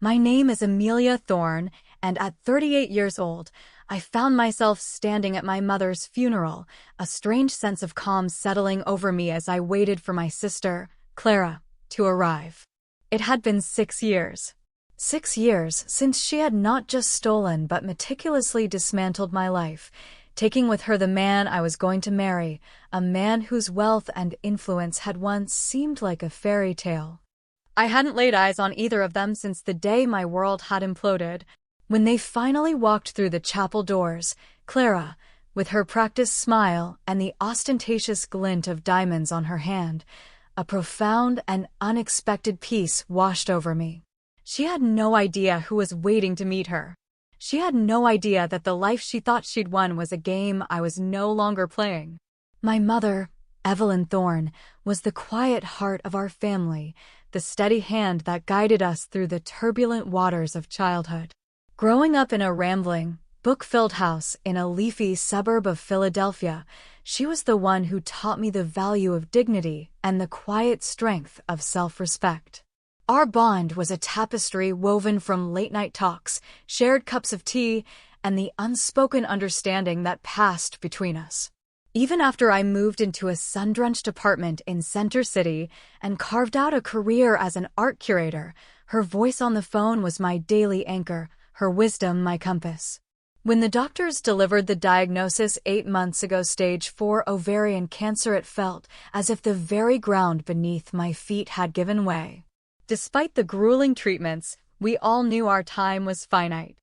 My name is Amelia Thorne, and at 38 years old, I found myself standing at my mother's funeral, a strange sense of calm settling over me as I waited for my sister, Clara, to arrive. It had been 6 years. 6 years since she had not just stolen but meticulously dismantled my life, taking with her the man I was going to marry, a man whose wealth and influence had once seemed like a fairy tale. I hadn't laid eyes on either of them since the day my world had imploded. When they finally walked through the chapel doors, Clara, with her practiced smile and the ostentatious glint of diamonds on her hand, a profound and unexpected peace washed over me. She had no idea who was waiting to meet her. She had no idea that the life she thought she'd won was a game I was no longer playing. My mother, Evelyn Thorne, was the quiet heart of our family, the steady hand that guided us through the turbulent waters of childhood. Growing up in a rambling, book-filled house in a leafy suburb of Philadelphia, she was the one who taught me the value of dignity and the quiet strength of self-respect. Our bond was a tapestry woven from late-night talks, shared cups of tea, and the unspoken understanding that passed between us. Even after I moved into a sun-drenched apartment in Center City and carved out a career as an art curator, her voice on the phone was my daily anchor, her wisdom my compass. When the doctors delivered the diagnosis 8 months ago, stage 4 ovarian cancer, it felt as if the very ground beneath my feet had given way. Despite the grueling treatments, we all knew our time was finite.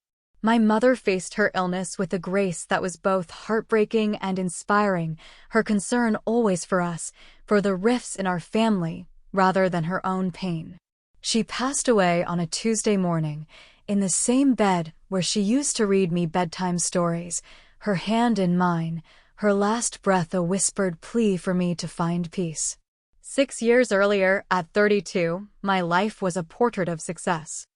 My mother faced her illness with a grace that was both heartbreaking and inspiring, her concern always for us, for the rifts in our family, rather than her own pain. She passed away on a Tuesday morning, in the same bed where she used to read me bedtime stories, her hand in mine, her last breath a whispered plea for me to find peace. 6 years earlier, at 32, my life was a portrait of success.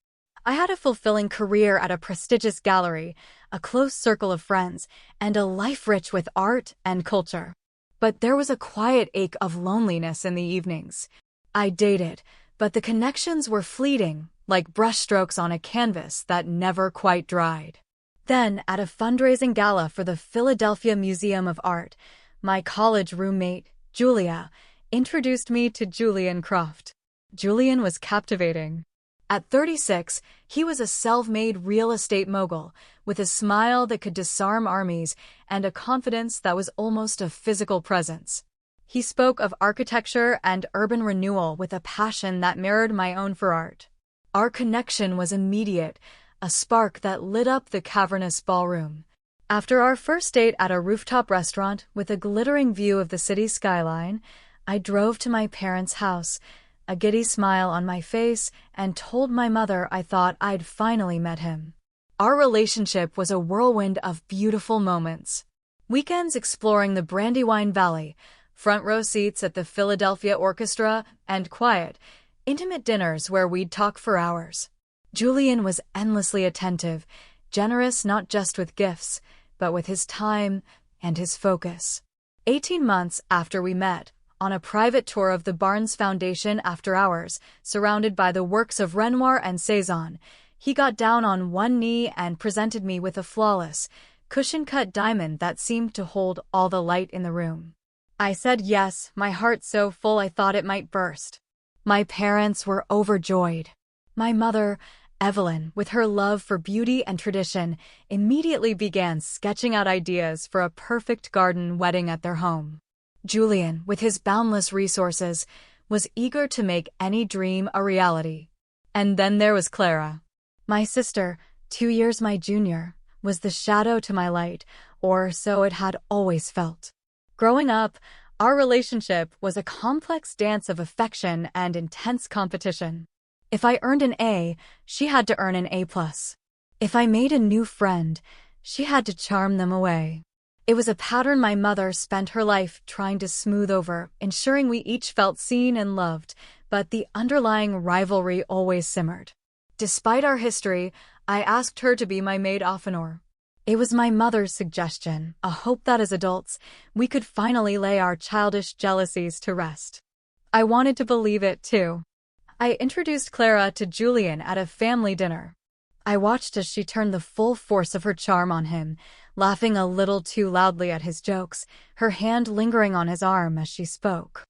I had a fulfilling career at a prestigious gallery, a close circle of friends, and a life rich with art and culture. But there was a quiet ache of loneliness in the evenings. I dated, but the connections were fleeting, like brushstrokes on a canvas that never quite dried. Then, at a fundraising gala for the Philadelphia Museum of Art, my college roommate, Julia, introduced me to Julian Croft. Julian was captivating. At 36, he was a self-made real estate mogul, with a smile that could disarm armies and a confidence that was almost a physical presence. He spoke of architecture and urban renewal with a passion that mirrored my own for art. Our connection was immediate, a spark that lit up the cavernous ballroom. After our first date at a rooftop restaurant with a glittering view of the city skyline, I drove to my parents' house, a giddy smile on my face, and told my mother I thought I'd finally met him. Our relationship was a whirlwind of beautiful moments. Weekends exploring the Brandywine Valley, front row seats at the Philadelphia Orchestra, and quiet, intimate dinners where we'd talk for hours. Julian was endlessly attentive, generous not just with gifts, but with his time and his focus. 18 months after we met, on a private tour of the Barnes Foundation after hours, surrounded by the works of Renoir and Cezanne, he got down on one knee and presented me with a flawless, cushion-cut diamond that seemed to hold all the light in the room. I said yes, my heart so full I thought it might burst. My parents were overjoyed. My mother, Evelyn, with her love for beauty and tradition, immediately began sketching out ideas for a perfect garden wedding at their home. Julian, with his boundless resources, was eager to make any dream a reality. And then there was Clara. My sister, 2 years my junior, was the shadow to my light, or so it had always felt. Growing up, our relationship was a complex dance of affection and intense competition. If I earned an A, she had to earn an A+. If I made a new friend, she had to charm them away. It was a pattern my mother spent her life trying to smooth over, ensuring we each felt seen and loved, but the underlying rivalry always simmered. Despite our history, I asked her to be my maid d'honneur. It was my mother's suggestion, a hope that as adults, we could finally lay our childish jealousies to rest. I wanted to believe it too. I introduced Clara to Julian at a family dinner. I watched as she turned the full force of her charm on him, laughing a little too loudly at his jokes, her hand lingering on his arm as she spoke.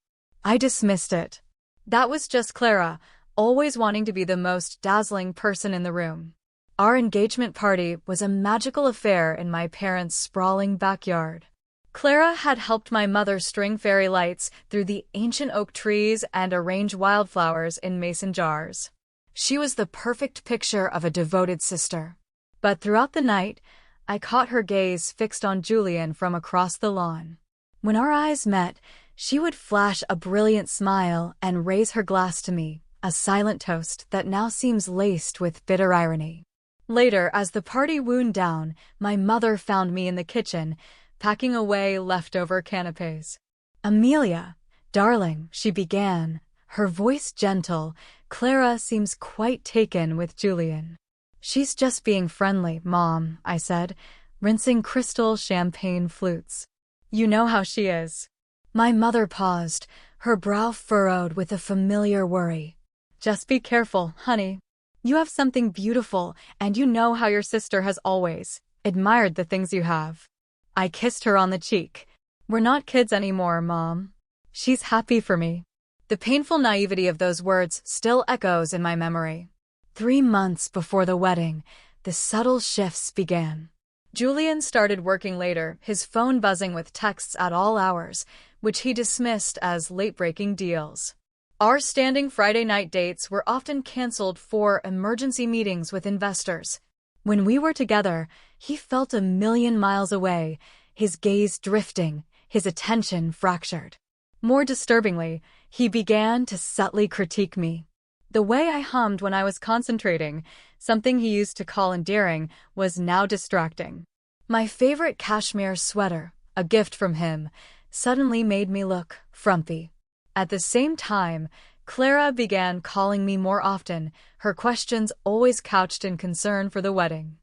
I dismissed it. That was just Clara, always wanting to be the most dazzling person in the room. Our engagement party was a magical affair in my parents' sprawling backyard. Clara had helped my mother string fairy lights through the ancient oak trees and arrange wildflowers in mason jars. She was the perfect picture of a devoted sister. But throughout the night, I caught her gaze fixed on Julian from across the lawn. When our eyes met, she would flash a brilliant smile and raise her glass to me, a silent toast that now seems laced with bitter irony. Later, as the party wound down, my mother found me in the kitchen, packing away leftover canapés. "Amelia, darling," she began, her voice gentle. "Clara seems quite taken with Julian." "She's just being friendly, Mom," I said, rinsing crystal champagne flutes. "You know how she is." My mother paused, her brow furrowed with a familiar worry. "Just be careful, honey. You have something beautiful, and you know how your sister has always admired the things you have." I kissed her on the cheek. "We're not kids anymore, Mom. She's happy for me." The painful naivety of those words still echoes in my memory. 3 months before the wedding, the subtle shifts began. Julian started working later, his phone buzzing with texts at all hours, which he dismissed as late-breaking deals. Our standing Friday night dates were often canceled for emergency meetings with investors. When we were together, he felt a million miles away, his gaze drifting, his attention fractured. More disturbingly, he began to subtly critique me. The way I hummed when I was concentrating, something he used to call endearing, was now distracting. My favorite cashmere sweater, a gift from him, suddenly made me look frumpy. At the same time, Clara began calling me more often, her questions always couched in concern for the wedding.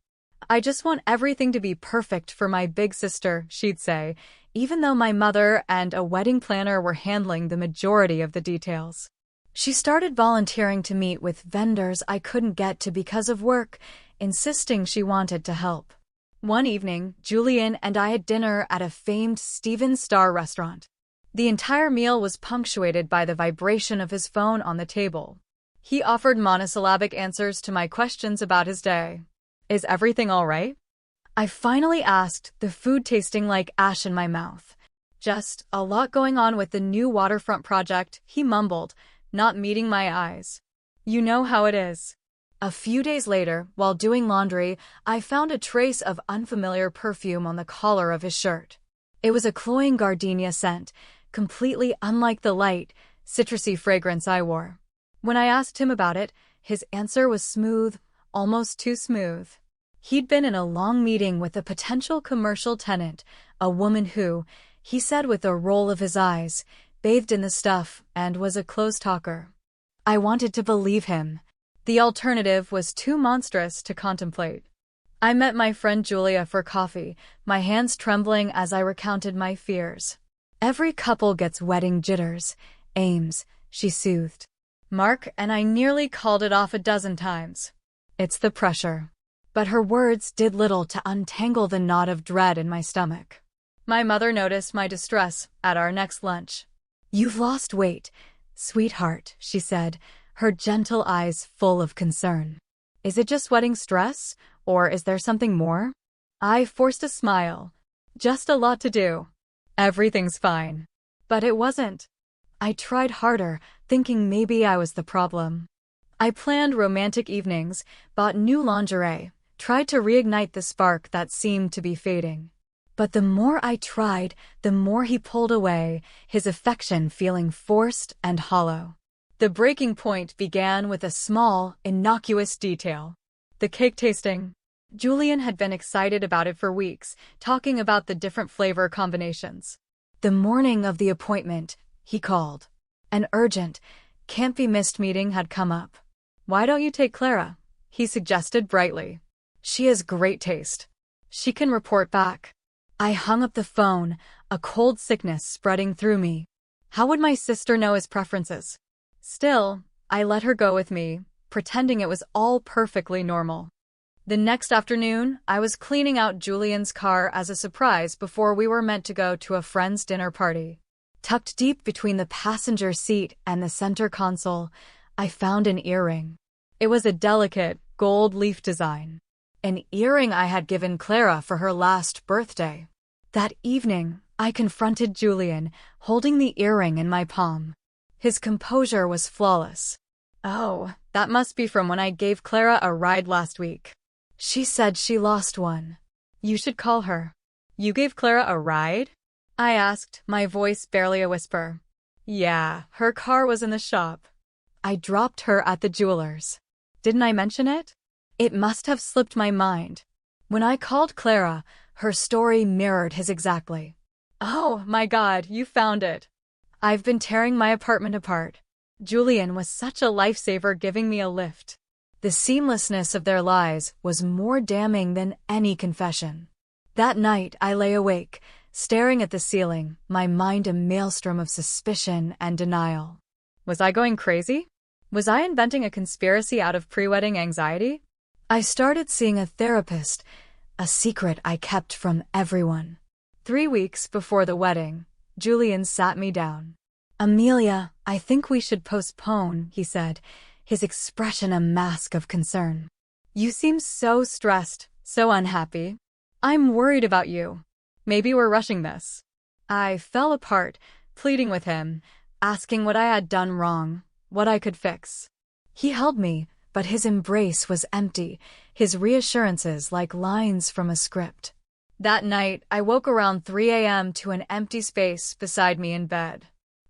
"I just want everything to be perfect for my big sister," she'd say, even though my mother and a wedding planner were handling the majority of the details. She started volunteering to meet with vendors I couldn't get to because of work, insisting she wanted to help. One evening, Julian and I had dinner at a famed Steven Star restaurant. The entire meal was punctuated by the vibration of his phone on the table. He offered monosyllabic answers to my questions about his day. "Is everything all right?" I finally asked, the food tasting like ash in my mouth. "Just a lot going on with the new waterfront project," he mumbled, not meeting my eyes. "You know how it is." A few days later, while doing laundry, I found a trace of unfamiliar perfume on the collar of his shirt. It was a cloying gardenia scent, completely unlike the light, citrusy fragrance I wore. When I asked him about it, his answer was smooth, almost too smooth. He'd been in a long meeting with a potential commercial tenant, a woman who, he said with a roll of his eyes, bathed in the stuff and was a close talker. I wanted to believe him. The alternative was too monstrous to contemplate. I met my friend Julia for coffee, my hands trembling as I recounted my fears. "Every couple gets wedding jitters, Ames," she soothed. "Mark and I nearly called it off a dozen times. It's the pressure." But her words did little to untangle the knot of dread in my stomach. My mother noticed my distress at our next lunch. "You've lost weight, sweetheart," she said, her gentle eyes full of concern. "Is it just wedding stress, or is there something more?" I forced a smile. "Just a lot to do. Everything's fine." But it wasn't. I tried harder, thinking maybe I was the problem. I planned romantic evenings, bought new lingerie, tried to reignite the spark that seemed to be fading. But the more I tried, the more he pulled away, his affection feeling forced and hollow. The breaking point began with a small, innocuous detail. The cake tasting. Julian had been excited about it for weeks, talking about the different flavor combinations. The morning of the appointment, he called. An urgent, can't-be-missed meeting had come up. "Why don't you take Clara?" he suggested brightly. "She has great taste. She can report back." I hung up the phone, a cold sickness spreading through me. How would my sister know his preferences? Still, I let her go with me, pretending it was all perfectly normal. The next afternoon, I was cleaning out Julian's car as a surprise before we were meant to go to a friend's dinner party. Tucked deep between the passenger seat and the center console, I found an earring. It was a delicate, gold leaf design. An earring I had given Clara for her last birthday. That evening, I confronted Julian, holding the earring in my palm. His composure was flawless. "Oh, that must be from when I gave Clara a ride last week. She said she lost one. You should call her." "You gave Clara a ride?" I asked, my voice barely a whisper. "Yeah, her car was in the shop. I dropped her at the jeweler's. Didn't I mention it? It must have slipped my mind. When I called Clara, her story mirrored his exactly. Oh my God, you found it. I've been tearing my apartment apart. Julian was such a lifesaver giving me a lift." The seamlessness of their lies was more damning than any confession. That night, I lay awake, staring at the ceiling, my mind a maelstrom of suspicion and denial. Was I going crazy? Was I inventing a conspiracy out of pre-wedding anxiety? I started seeing a therapist, a secret I kept from everyone. 3 weeks before the wedding, Julian sat me down. "Amelia, I think we should postpone," he said, his expression a mask of concern. "You seem so stressed, so unhappy. I'm worried about you. Maybe we're rushing this." I fell apart, pleading with him, asking what I had done wrong, what I could fix. He held me, but his embrace was empty, his reassurances like lines from a script. That night, I woke around 3 a.m. to an empty space beside me in bed.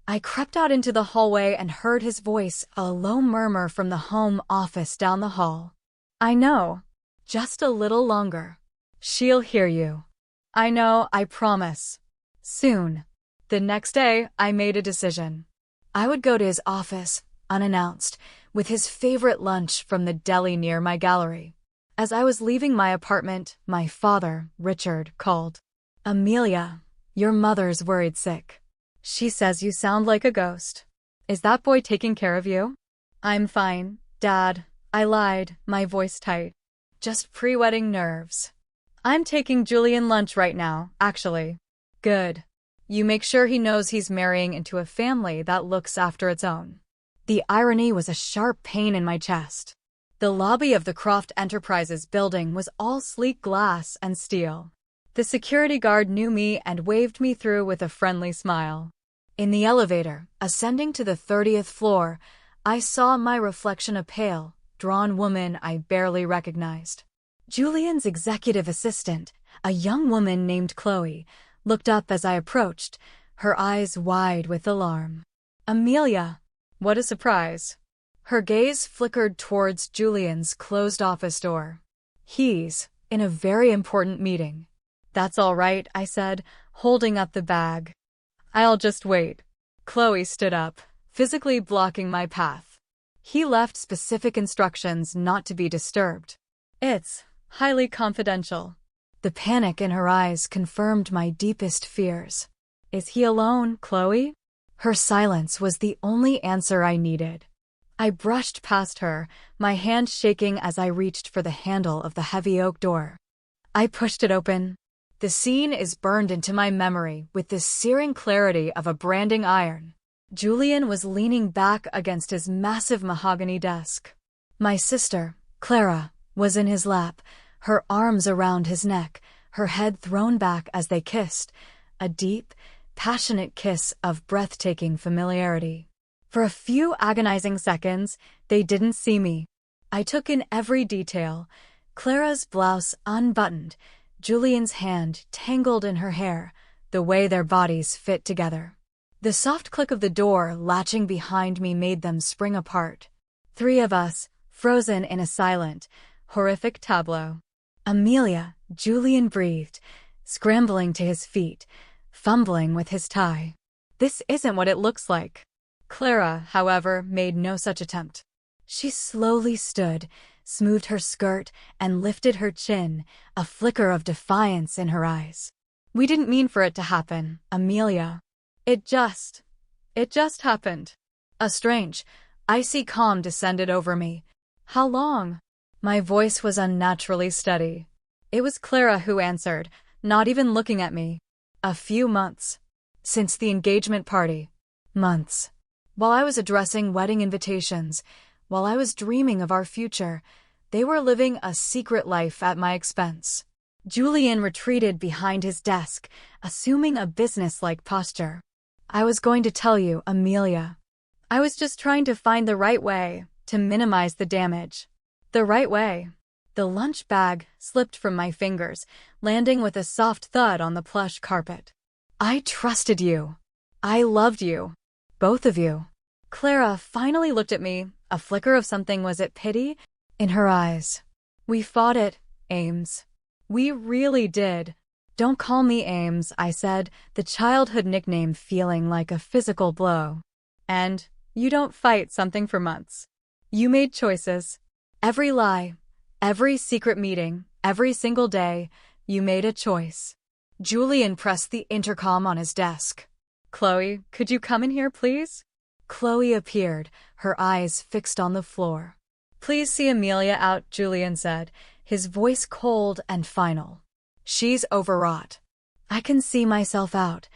I crept out into the hallway and heard his voice, a low murmur from the home office down the hall. "I know. Just a little longer. She'll hear you. I know, I promise. Soon." The next day, I made a decision. I would go to his office, unannounced, with his favorite lunch from the deli near my gallery. As I was leaving my apartment, my father, Richard, called. "Amelia, your mother's worried sick. She says you sound like a ghost. Is that boy taking care of you?" "I'm fine, Dad," I lied, my voice tight. "Just pre-wedding nerves. I'm taking Julian lunch right now, actually." "Good. You make sure he knows he's marrying into a family that looks after its own." The irony was a sharp pain in my chest. The lobby of the Croft Enterprises building was all sleek glass and steel. The security guard knew me and waved me through with a friendly smile. In the elevator, ascending to the 30th floor, I saw my reflection a pale, drawn woman I barely recognized. Julian's executive assistant, a young woman named Chloe, looked up as I approached, her eyes wide with alarm. "Amelia, what a surprise." Her gaze flickered towards Julian's closed office door. "He's in a very important meeting." "That's all right," I said, holding up the bag. "I'll just wait." Chloe stood up, physically blocking my path. "He left specific instructions not to be disturbed. It's highly confidential." The panic in her eyes confirmed my deepest fears. "Is he alone, Chloe?" Her silence was the only answer I needed. I brushed past her, my hand shaking as I reached for the handle of the heavy oak door. I pushed it open. The scene is burned into my memory with the searing clarity of a branding iron. Julian was leaning back against his massive mahogany desk. My sister, Clara, was in his lap, her arms around his neck, her head thrown back as they kissed, a deep, passionate kiss of breathtaking familiarity. For a few agonizing seconds, they didn't see me. I took in every detail: Clara's blouse unbuttoned, Julian's hand tangled in her hair, the way their bodies fit together. The soft click of the door latching behind me made them spring apart. 3 of us, frozen in a silent, horrific tableau. "Amelia," Julian breathed, scrambling to his feet, fumbling with his tie. "This isn't what it looks like." Clara, however, made no such attempt. She slowly stood, smoothed her skirt, and lifted her chin, a flicker of defiance in her eyes. "We didn't mean for it to happen, Amelia. It just happened." A strange, Icy calm descended over me. How long? My voice was unnaturally steady. It was Clara who answered, not even looking at me. A few months. Since the engagement party. Months. While I was addressing wedding invitations, while I was dreaming of our future, they were living a secret life at my expense. Julian retreated behind his desk, assuming a business-like posture. I was going to tell you, Amelia. I was just trying to find the right way to minimize the damage. The right way. The lunch bag slipped from my fingers, landing with a soft thud on the plush carpet. I trusted you. I loved you. Both of you. Clara finally looked at me, a flicker of something, was it pity, in her eyes. We fought it, Ames. We really did. Don't call me Ames, I said, the childhood nickname feeling like a physical blow. And you don't fight something for months. You made choices. Every lie, every secret meeting, every single day, you made a choice. Julian pressed the intercom on his desk. Chloe, could you come in here, please? Chloe appeared, her eyes fixed on the floor. Please see Amelia out, Julian said, his voice cold and final. She's overwrought. I can see myself out,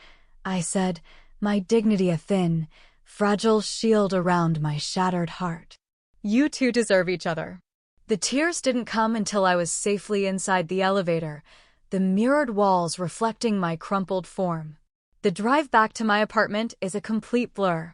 I said, my dignity a thin, fragile shield around my shattered heart. You two deserve each other. The tears didn't come until I was safely inside the elevator, the mirrored walls reflecting my crumpled form. The drive back to my apartment is a complete blur.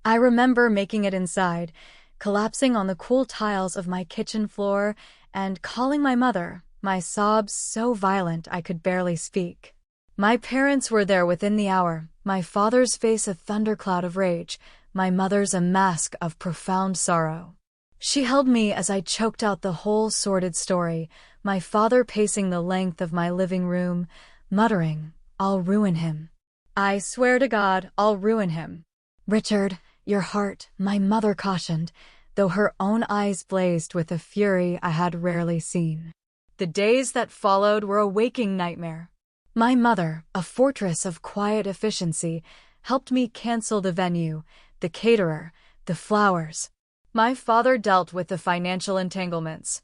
I remember making it inside, collapsing on the cool tiles of my kitchen floor and calling my mother, my sobs so violent I could barely speak. My parents were there within the hour, my father's face a thundercloud of rage, my mother's a mask of profound sorrow. She held me as I choked out the whole sordid story, my father pacing the length of my living room, muttering, I'll ruin him. I swear to God, I'll ruin him. Richard, your heart, my mother cautioned, though her own eyes blazed with a fury I had rarely seen. The days that followed were a waking nightmare. My mother, a fortress of quiet efficiency, helped me cancel the venue, the caterer, the flowers. My father dealt with the financial entanglements.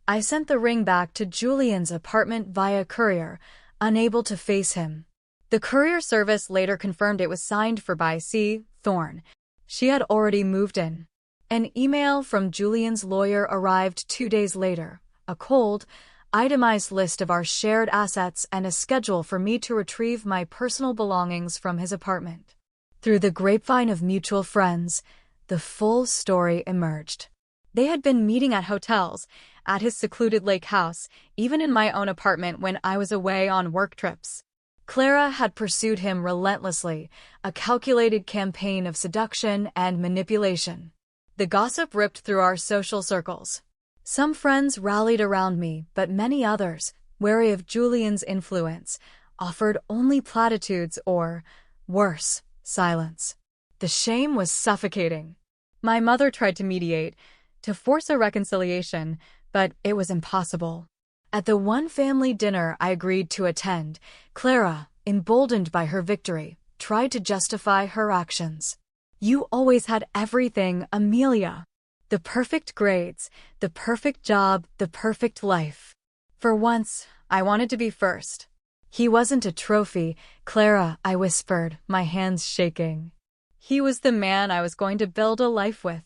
I sent the ring back to Julian's apartment via courier, unable to face him. The courier service later confirmed it was signed for by C. Thorne. She had already moved in. An email from Julian's lawyer arrived 2 days later, a cold, itemized list of our shared assets and a schedule for me to retrieve my personal belongings from his apartment. Through the grapevine of mutual friends, the full story emerged. They had been meeting at hotels, at his secluded lake house, even in my own apartment when I was away on work trips. Clara had pursued him relentlessly, a calculated campaign of seduction and manipulation. The gossip ripped through our social circles. Some friends rallied around me, but many others, wary of Julian's influence, offered only platitudes or, worse, silence. The shame was suffocating. My mother tried to mediate, to force a reconciliation, but it was impossible. At the one family dinner I agreed to attend, Clara, emboldened by her victory, tried to justify her actions. You always had everything, Amelia. The perfect grades, the perfect job, the perfect life. For once, I wanted to be first. He wasn't a trophy, Clara, I whispered, my hands shaking. He was the man I was going to build a life with.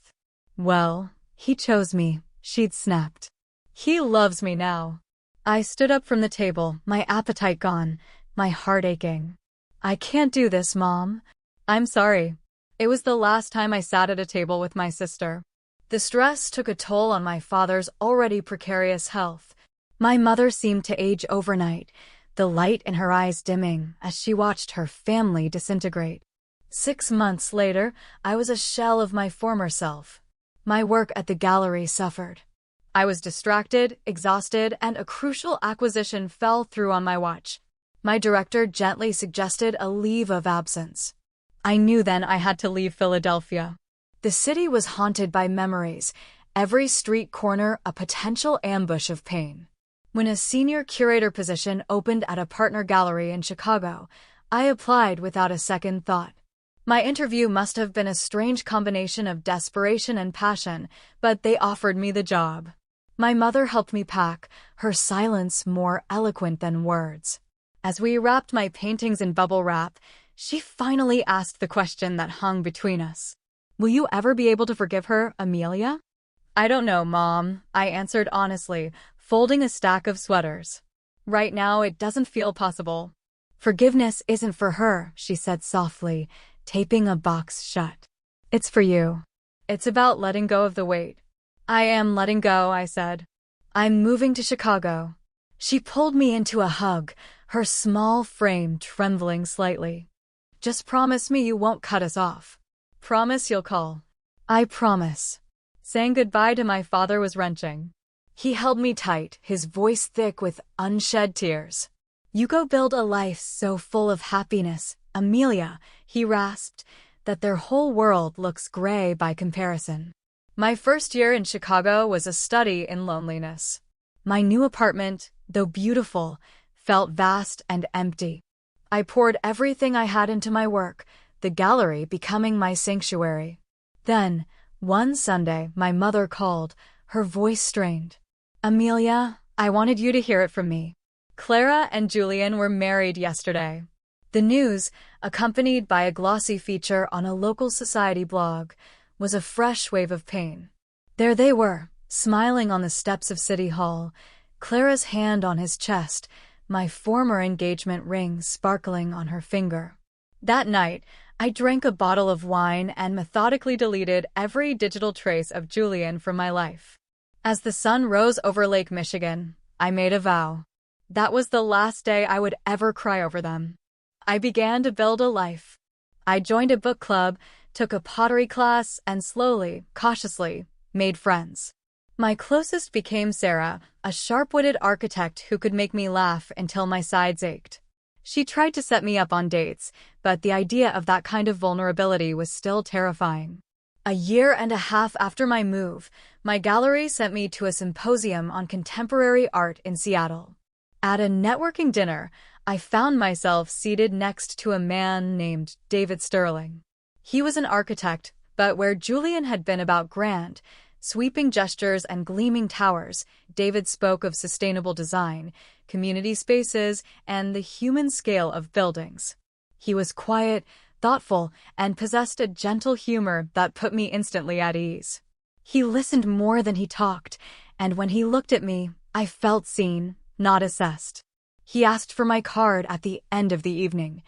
Well, he chose me, she'd snapped. He loves me now. I stood up from the table, my appetite gone, my heart aching. I can't do this, Mom. I'm sorry. It was the last time I sat at a table with my sister. The stress took a toll on my father's already precarious health. My mother seemed to age overnight, the light in her eyes dimming as she watched her family disintegrate. 6 months later, I was a shell of my former self. My work at the gallery suffered. I was distracted, exhausted, and a crucial acquisition fell through on my watch. My director gently suggested a leave of absence. I knew then I had to leave Philadelphia. The city was haunted by memories, every street corner a potential ambush of pain. When a senior curator position opened at a partner gallery in Chicago, I applied without a second thought. My interview must have been a strange combination of desperation and passion, but they offered me the job. My mother helped me pack, her silence more eloquent than words. As we wrapped my paintings in bubble wrap, she finally asked the question that hung between us. Will you ever be able to forgive her, Amelia? I don't know, Mom, I answered honestly, folding a stack of sweaters. Right now, it doesn't feel possible. Forgiveness isn't for her, she said softly, taping a box shut. It's for you. It's about letting go of the weight. I am letting go, I said. I'm moving to Chicago. She pulled me into a hug, her small frame trembling slightly. Just promise me you won't cut us off. Promise you'll call. I promise. Saying goodbye to my father was wrenching. He held me tight, his voice thick with unshed tears. You go build a life so full of happiness, Amelia, he rasped, that their whole world looks gray by comparison. My first year in Chicago was a study in loneliness. My new apartment, though beautiful, felt vast and empty. I poured everything I had into my work, the gallery becoming my sanctuary. Then, one Sunday, my mother called, her voice strained. Amelia, I wanted you to hear it from me. Clara and Julian were married yesterday. The news, accompanied by a glossy feature on a local society blog, was a fresh wave of pain. There they were, smiling on the steps of City Hall, Clara's hand on his chest, my former engagement ring sparkling on her finger. That night, I drank a bottle of wine and methodically deleted every digital trace of Julian from my life. As the sun rose over Lake Michigan, I made a vow. That was the last day I would ever cry over them. I began to build a life. I joined a book club, took a pottery class, and slowly, cautiously, made friends. My closest became Sarah, a sharp-witted architect who could make me laugh until my sides ached. She tried to set me up on dates, but the idea of that kind of vulnerability was still terrifying. A year and a half after my move, my gallery sent me to a symposium on contemporary art in Seattle. At a networking dinner, I found myself seated next to a man named David Sterling. He was an architect, but where Julian had been about grand, sweeping gestures and gleaming towers, David spoke of sustainable design, community spaces, and the human scale of buildings. He was quiet, thoughtful, and possessed a gentle humor that put me instantly at ease. He listened more than he talked, and when he looked at me, I felt seen, not assessed. He asked for my card at the end of the evening.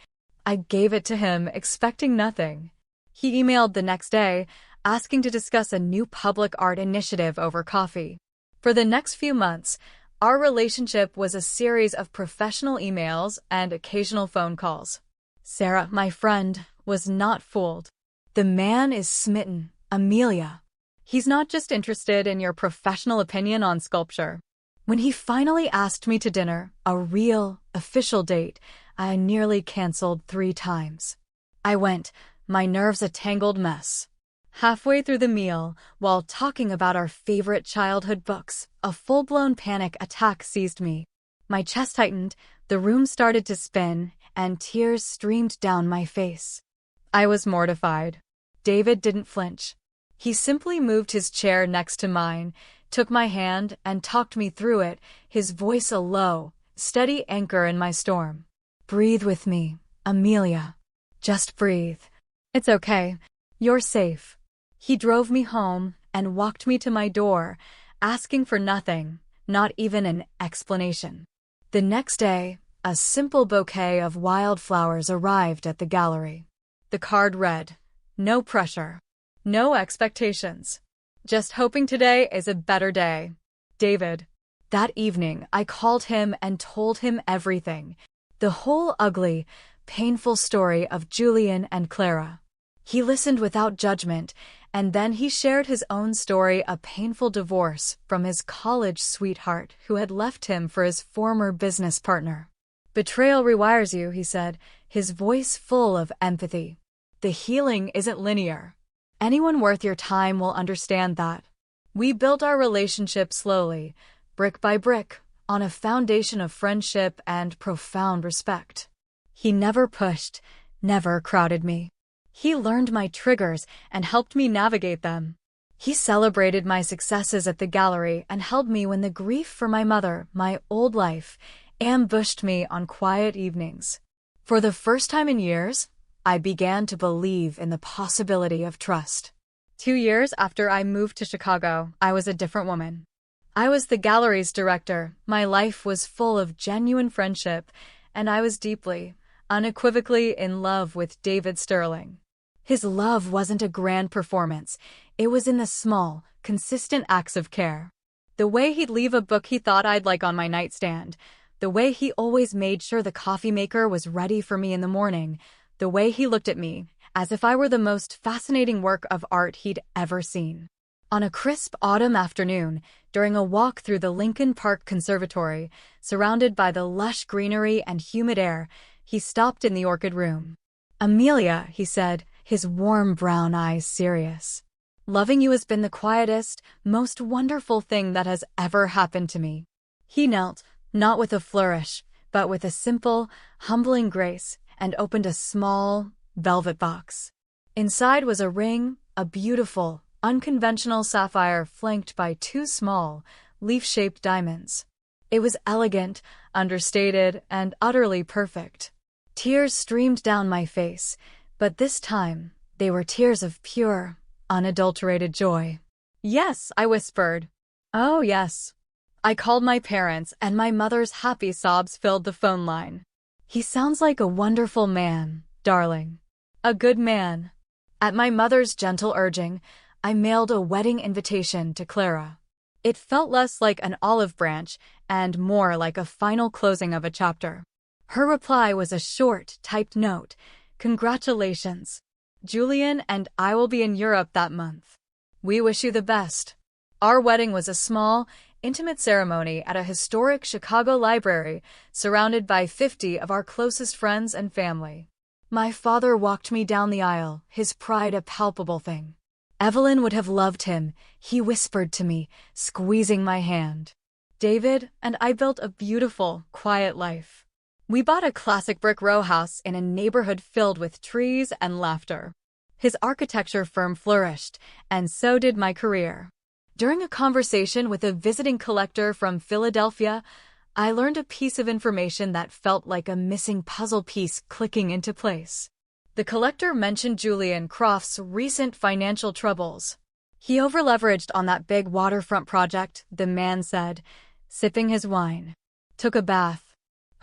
I gave it to him, expecting nothing. He emailed the next day, asking to discuss a new public art initiative over coffee. For the next few months, our relationship was a series of professional emails and occasional phone calls. Sarah, my friend, was not fooled. The man is smitten, Amelia. He's not just interested in your professional opinion on sculpture. When he finally asked me to dinner, a real, official date, I nearly canceled 3 times. I went, my nerves a tangled mess. Halfway through the meal, while talking about our favorite childhood books, a full-blown panic attack seized me. My chest tightened, the room started to spin, and tears streamed down my face. I was mortified. David didn't flinch. He simply moved his chair next to mine, took my hand, and talked me through it, his voice a low, steady anchor in my storm. Breathe with me, Amelia. Just breathe. It's okay. You're safe. He drove me home and walked me to my door, asking for nothing, not even an explanation. The next day, a simple bouquet of wildflowers arrived at the gallery. The card read, "No pressure. No expectations. Just hoping today is a better day. David." That evening, I called him and told him everything. The whole ugly, painful story of Julian and Clara. He listened without judgment, and then he shared his own story, a painful divorce from his college sweetheart who had left him for his former business partner. "Betrayal rewires you," he said, his voice full of empathy. "The healing isn't linear. Anyone worth your time will understand that." We built our relationship slowly, brick by brick, on a foundation of friendship and profound respect. He never pushed, never crowded me. He learned my triggers and helped me navigate them. He celebrated my successes at the gallery and held me when the grief for my mother, my old life, ambushed me on quiet evenings. For the first time in years, I began to believe in the possibility of trust. 2 years after I moved to Chicago, I was a different woman. I was the gallery's director. My life was full of genuine friendship, and I was deeply, unequivocally in love with David Sterling. His love wasn't a grand performance. It was in the small, consistent acts of care. The way he'd leave a book he thought I'd like on my nightstand, the way he always made sure the coffee maker was ready for me in the morning, the way he looked at me, as if I were the most fascinating work of art he'd ever seen. On a crisp autumn afternoon, during a walk through the Lincoln Park Conservatory, surrounded by the lush greenery and humid air, he stopped in the orchid room. "Amelia," he said, his warm brown eyes serious. "Loving you has been the quietest, most wonderful thing that has ever happened to me." He knelt, not with a flourish, but with a simple, humbling grace, and opened a small, velvet box. Inside was a ring, a beautiful, unconventional sapphire flanked by two small, leaf-shaped diamonds. It was elegant, understated, and utterly perfect. Tears streamed down my face, but this time they were tears of pure, unadulterated joy. "Yes," I whispered. "Oh, yes." I called my parents, and my mother's happy sobs filled the phone line. "He sounds like a wonderful man, darling. A good man." At my mother's gentle urging, I mailed a wedding invitation to Clara. It felt less like an olive branch and more like a final closing of a chapter. Her reply was a short, typed note. "Congratulations. Julian and I will be in Europe that month. We wish you the best." Our wedding was a small, intimate ceremony at a historic Chicago library, surrounded by 50 of our closest friends and family. My father walked me down the aisle, his pride a palpable thing. "Evelyn would have loved him," he whispered to me, squeezing my hand. David and I built a beautiful, quiet life. We bought a classic brick row house in a neighborhood filled with trees and laughter. His architecture firm flourished, and so did my career. During a conversation with a visiting collector from Philadelphia, I learned a piece of information that felt like a missing puzzle piece clicking into place. The collector mentioned Julian Croft's recent financial troubles. "He overleveraged on that big waterfront project," the man said, sipping his wine. "Took a bath.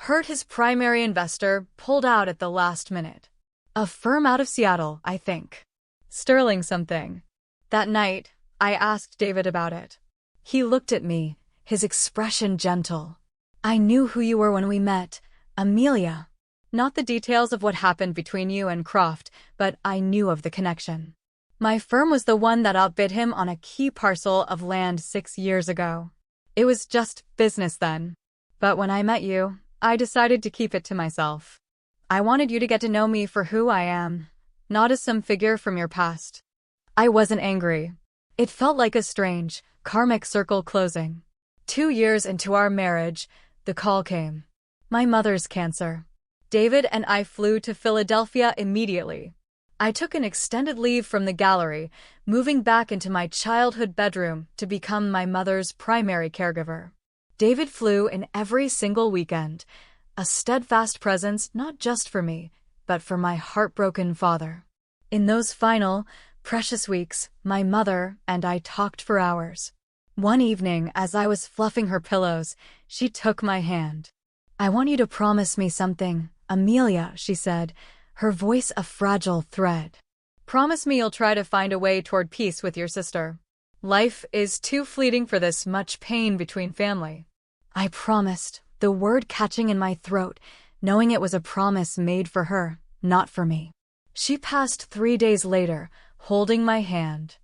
Heard his primary investor pulled out at the last minute. A firm out of Seattle, I think. Sterling something." That night, I asked David about it. He looked at me, his expression gentle. "I knew who you were when we met, Amelia. Not the details of what happened between you and Croft, but I knew of the connection. My firm was the one that outbid him on a key parcel of land 6 years ago. It was just business then. But when I met you, I decided to keep it to myself. I wanted you to get to know me for who I am, not as some figure from your past." I wasn't angry. It felt like a strange, karmic circle closing. 2 years into our marriage, the call came. My mother's cancer. David and I flew to Philadelphia immediately. I took an extended leave from the gallery, moving back into my childhood bedroom to become my mother's primary caregiver. David flew in every single weekend, a steadfast presence not just for me, but for my heartbroken father. In those final, precious weeks, my mother and I talked for hours. One evening, as I was fluffing her pillows, she took my hand. "I want you to promise me something, Amelia," she said, her voice a fragile thread. "Promise me you'll try to find a way toward peace with your sister. Life is too fleeting for this much pain between family." I promised, the word catching in my throat, knowing it was a promise made for her, not for me. She passed 3 days later, holding my hand.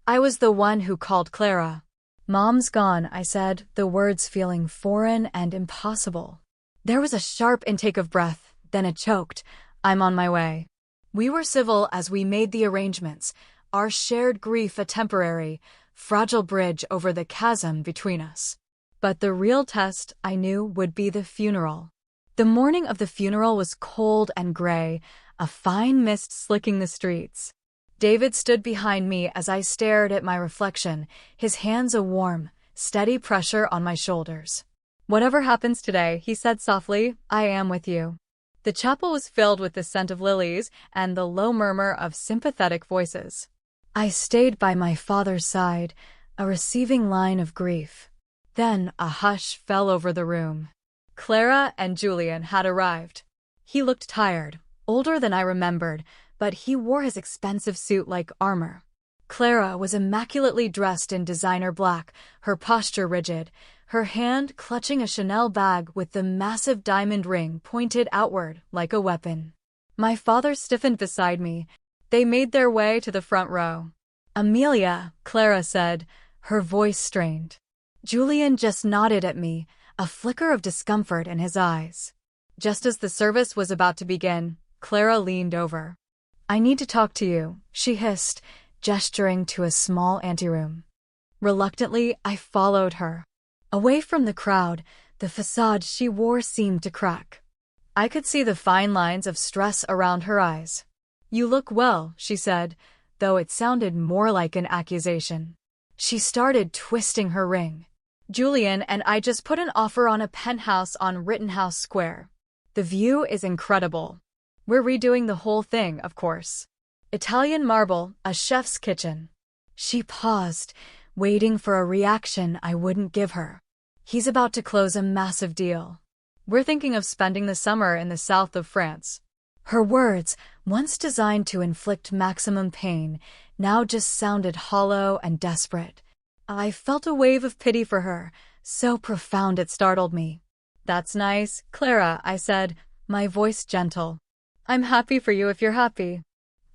I was the one who called Clara. "Mom's gone," I said, the words feeling foreign and impossible. There was a sharp intake of breath, then a choked, "I'm on my way." We were civil as we made the arrangements, our shared grief a temporary, fragile bridge over the chasm between us. But the real test, I knew, would be the funeral. The morning of the funeral was cold and gray. a fine mist slicking the streets. David stood behind me as I stared at my reflection, his hands a warm, steady pressure on my shoulders. "Whatever happens today," he said softly, "I am with you." The chapel was filled with the scent of lilies and the low murmur of sympathetic voices. I stayed by my father's side, a receiving line of grief. Then a hush fell over the room. Clara and Julian had arrived. He looked tired, older than I remembered, but he wore his expensive suit like armor. Clara was immaculately dressed in designer black, her posture rigid, her hand clutching a Chanel bag with the massive diamond ring pointed outward like a weapon. My father stiffened beside me. They made their way to the front row. "Amelia," Clara said, her voice strained. Julian just nodded at me, a flicker of discomfort in his eyes. Just as the service was about to begin, Clara leaned over. "I need to talk to you," she hissed, gesturing to a small anteroom. Reluctantly, I followed her. Away from the crowd, the facade she wore seemed to crack. I could see the fine lines of stress around her eyes. "You look well," she said, though it sounded more like an accusation. She started twisting her ring. "Julian and I just put an offer on a penthouse on Rittenhouse Square. The view is incredible. We're redoing the whole thing, of course. Italian marble, a chef's kitchen." She paused, waiting for a reaction I wouldn't give her. "He's about to close a massive deal. We're thinking of spending the summer in the south of France." Her words, once designed to inflict maximum pain, now just sounded hollow and desperate. I felt a wave of pity for her, so profound it startled me. "That's nice, Clara," I said, my voice gentle. "I'm happy for you if you're happy."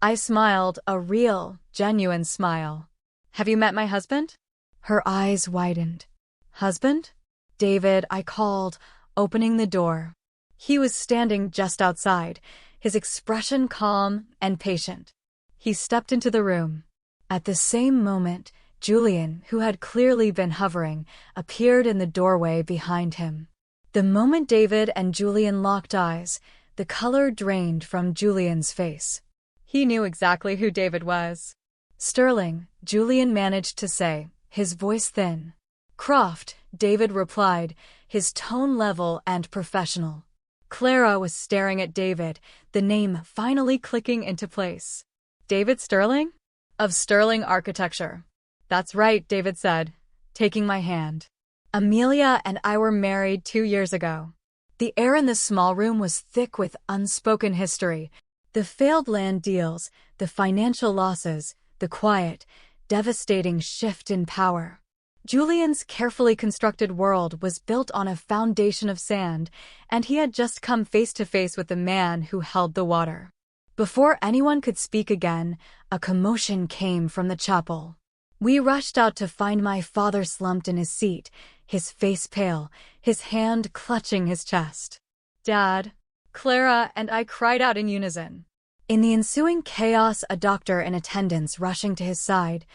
I smiled, a real, genuine smile. "Have you met my husband?" Her eyes widened. "Husband?" "David," I called, opening the door. He was standing just outside, his expression calm and patient. He stepped into the room. At the same moment, Julian, who had clearly been hovering, appeared in the doorway behind him. The moment David and Julian locked eyes, the color drained from Julian's face. He knew exactly who David was. "Sterling," Julian managed to say, his voice thin. "Croft," David replied, his tone level and professional. Clara was staring at David, the name finally clicking into place. "David Sterling?" "Of Sterling Architecture." "That's right," David said, taking my hand. "Amelia and I were married 2 years ago." The air in the small room was thick with unspoken history. The failed land deals, the financial losses, the quiet, devastating shift in power. Julian's carefully constructed world was built on a foundation of sand, and he had just come face to face with the man who held the water. Before anyone could speak again, a commotion came from the chapel. We rushed out to find my father slumped in his seat, his face pale, his hand clutching his chest. "Dad!" Clara and I cried out in unison. In the ensuing chaos, a doctor in attendance rushing to his side,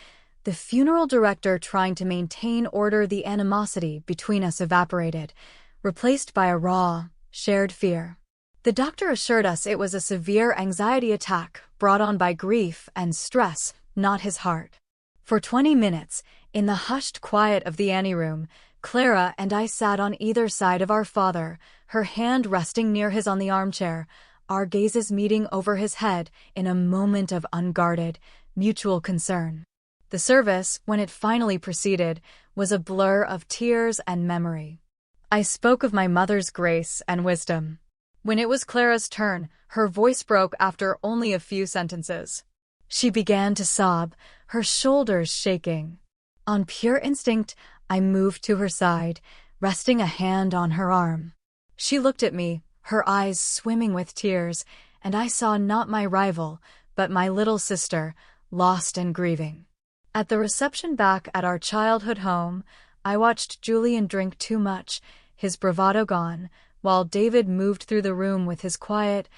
the funeral director trying to maintain order, the animosity between us evaporated, replaced by a raw, shared fear. The doctor assured us it was a severe anxiety attack brought on by grief and stress, not his heart. For 20 minutes, in the hushed quiet of the anteroom, Clara and I sat on either side of our father, her hand resting near his on the armchair, our gazes meeting over his head in a moment of unguarded, mutual concern. The service, when it finally proceeded, was a blur of tears and memory. I spoke of my mother's grace and wisdom. When it was Clara's turn, her voice broke after only a few sentences. She began to sob, her shoulders shaking. On pure instinct, I moved to her side, resting a hand on her arm. She looked at me, her eyes swimming with tears, and I saw not my rival, but my little sister, lost and grieving. At the reception back at our childhood home, I watched Julian drink too much, his bravado gone, while David moved through the room with his quiet,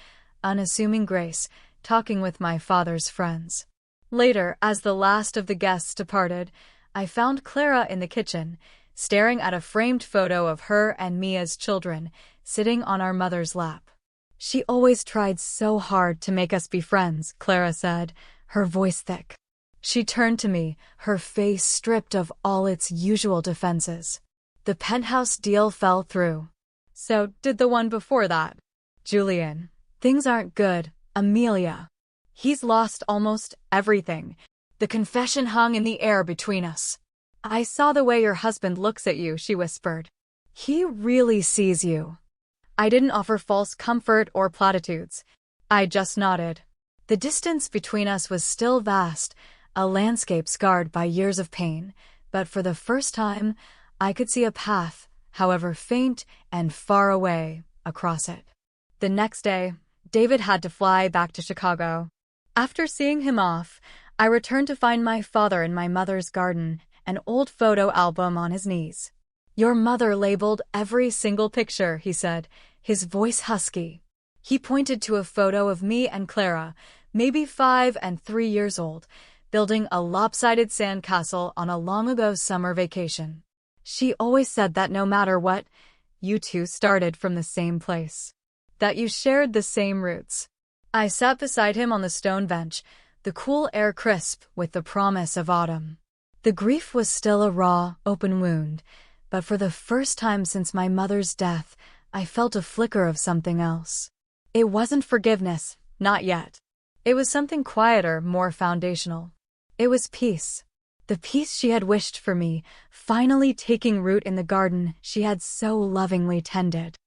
unassuming grace, talking with my father's friends. Later, as the last of the guests departed, I found Clara in the kitchen, staring at a framed photo of her and me as children, sitting on our mother's lap. She always tried so hard to make us be friends, Clara said, her voice thick. She turned to me, her face stripped of all its usual defenses. The penthouse deal fell through. So did the one before that. Julian. Things aren't good, Amelia. He's lost almost everything. The confession hung in the air between us. I saw the way your husband looks at you, she whispered. He really sees you. I didn't offer false comfort or platitudes. I just nodded. The distance between us was still vast, a landscape scarred by years of pain, but for the first time, I could see a path, however faint and far away, across it. The next day, David had to fly back to Chicago. After seeing him off, I returned to find my father in my mother's garden, an old photo album on his knees. Your mother labeled every single picture, he said, his voice husky. He pointed to a photo of me and Clara, maybe 5 and 3 years old, building a lopsided sandcastle on a long-ago summer vacation. She always said that no matter what, you two started from the same place. That you shared the same roots. I sat beside him on the stone bench, the cool air crisp with the promise of autumn. The grief was still a raw, open wound, but for the first time since my mother's death, I felt a flicker of something else. It wasn't forgiveness, not yet. It was something quieter, more foundational. It was peace. The peace she had wished for me, finally taking root in the garden she had so lovingly tended.